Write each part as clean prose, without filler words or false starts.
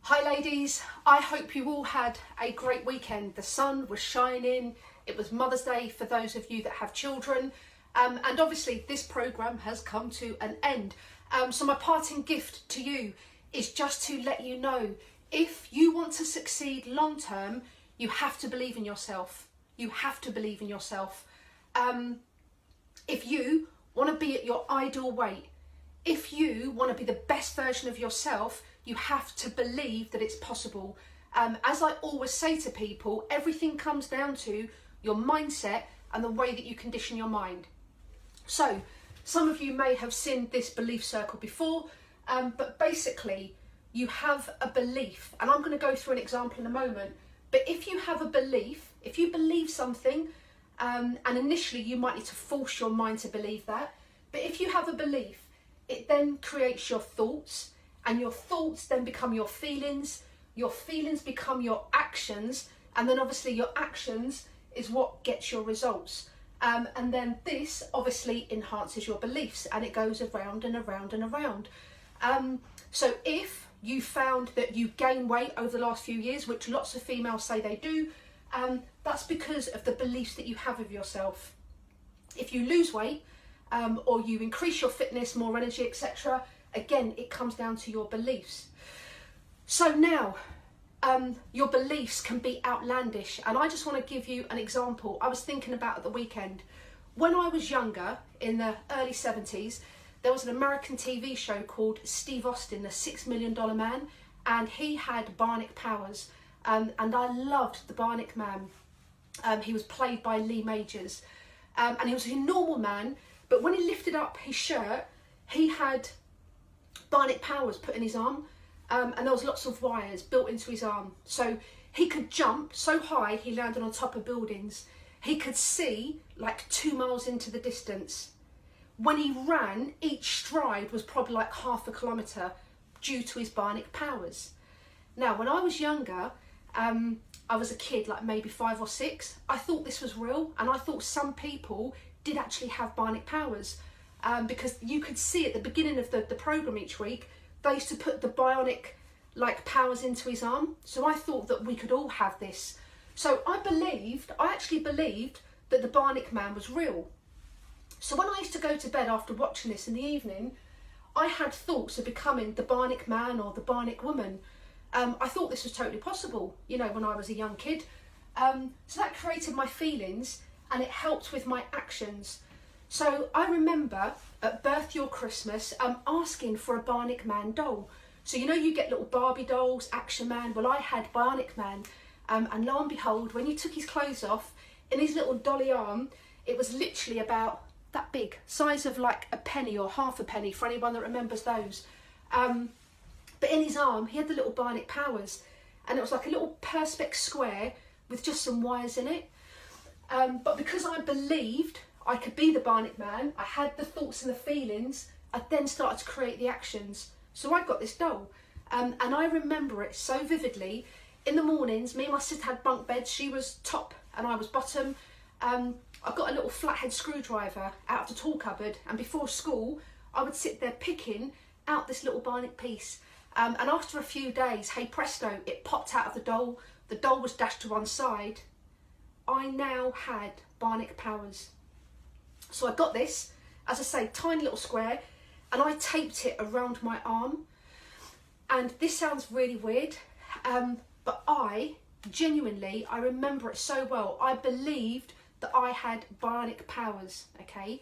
Hi ladies, I hope you all had a great weekend. The sun was shining, it was Mother's Day for those of you that have children, and obviously this programme has come to an end. So my parting gift to you is just to let you know, if you want to succeed long term, you have to believe in yourself. You have to believe in yourself. If you want to be at your ideal weight, if you want to be the best version of yourself, you have to believe that it's possible. As I always say to people, everything comes down to your mindset and the way that you condition your mind. So, some of you may have seen this belief circle before, but basically you have a belief, and I'm going to go through an example in a moment, but if you have a belief, if you believe something, and initially you might need to force your mind to believe that, but if you have a belief, it then creates your thoughts, and your thoughts then become your feelings become your actions, and then obviously your actions is what gets your results. And then this obviously enhances your beliefs, and it goes around and around and around. So if you found that you gain weight over the last few years, which lots of females say they do, that's because of the beliefs that you have of yourself. If you lose weight, or you increase your fitness, more energy, etc., again, it comes down to your beliefs. So now, your beliefs can be outlandish, and I just want to give you an example I was thinking about at the weekend. When I was younger, in the early 70s, there was an American TV show called Steve Austin, the $6 Million Man, and he had bionic powers, and I loved the Bionic Man. He was played by Lee Majors, and he was a normal man, but when he lifted up his shirt, he had bionic powers put in his arm, and there was lots of wires built into his arm. So he could jump so high he landed on top of buildings. He could see like 2 miles into the distance. When he ran, each stride was probably like half a kilometre due to his bionic powers. Now, when I was younger, I was a kid, like maybe 5 or 6, I thought this was real, and I thought some people did actually have bionic powers, because you could see at the beginning of the programme each week, they used to put the bionic like powers into his arm. So I thought that we could all have this. So I actually believed that the Bionic Man was real. So when I used to go to bed after watching this in the evening, I had thoughts of becoming the Bionic Man or the Bionic Woman. I thought this was totally possible, you know, when I was a young kid. So that created my feelings, and it helped with my actions. So I remember at birthday or Christmas asking for a Bionic Man doll. So you know, you get little Barbie dolls, Action Man. Well, I had Bionic Man, and lo and behold, when you took his clothes off, in his little dolly arm, it was literally about that big, size of like a penny or half a penny, for anyone that remembers those. But in his arm, he had the little bionic powers, and it was like a little perspex square with just some wires in it. But because I believed I could be the Bionic Man, I had the thoughts and the feelings, I then started to create the actions. So I got this doll, and I remember it so vividly. In the mornings, me and my sister had bunk beds. She was top and I was bottom. I got a little flathead screwdriver out of the tool cupboard, and before school I would sit there picking out this little bionic piece, and after a few days, hey presto, it popped out of the doll was dashed to one side. I now had bionic powers. So I got this, as I say, tiny little square, and I taped it around my arm. And this sounds really weird, but I remember it so well. I believed that I had bionic powers, okay?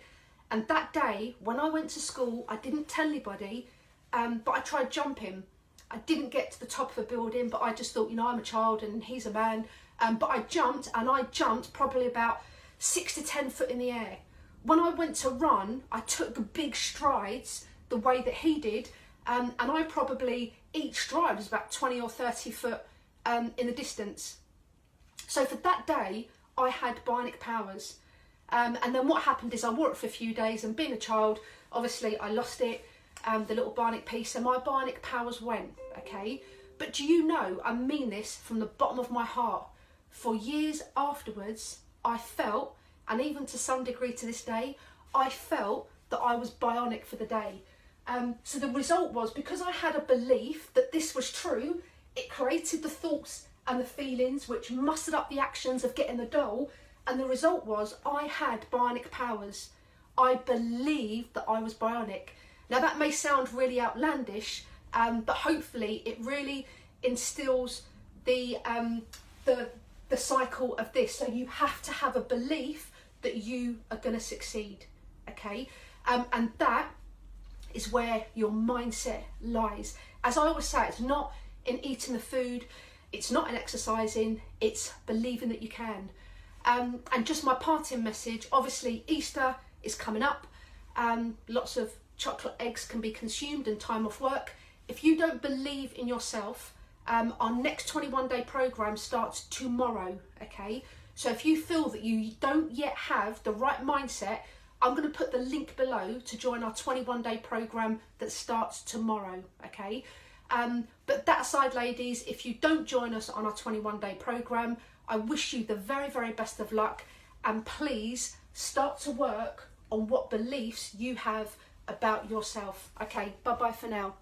And that day, when I went to school, I didn't tell anybody, but I tried jumping. I didn't get to the top of a building, but I just thought, you know, I'm a child and he's a man. But I jumped, and I jumped probably about 6 to 10 foot in the air. When I went to run, I took the big strides the way that he did, and I probably, each stride was about 20 or 30 foot in the distance. So for that day, I had bionic powers. And then what happened is I wore it for a few days, and being a child, obviously I lost it, the little bionic piece, and my bionic powers went, okay? But do you know, I mean this from the bottom of my heart, for years afterwards, I felt, and even to some degree to this day, I felt that I was bionic for the day. So the result was, because I had a belief that this was true, it created the thoughts and the feelings which mustered up the actions of getting the doll, and the result was I had bionic powers. I believed that I was bionic. Now that may sound really outlandish, but hopefully it really instills the cycle of this. So you have to have a belief that you are going to succeed, okay? And that is where your mindset lies. As I always say, it's not in eating the food, it's not in exercising, it's believing that you can. And just my parting message, obviously Easter is coming up. Lots of chocolate eggs can be consumed and time off work. If you don't believe in yourself, our next 21-day program starts tomorrow, okay? So if you feel that you don't yet have the right mindset, I'm going to put the link below to join our 21-day program that starts tomorrow, okay? But that aside, ladies, if you don't join us on our 21-day program, I wish you the very, very best of luck, and please start to work on what beliefs you have about yourself. Okay, bye-bye for now.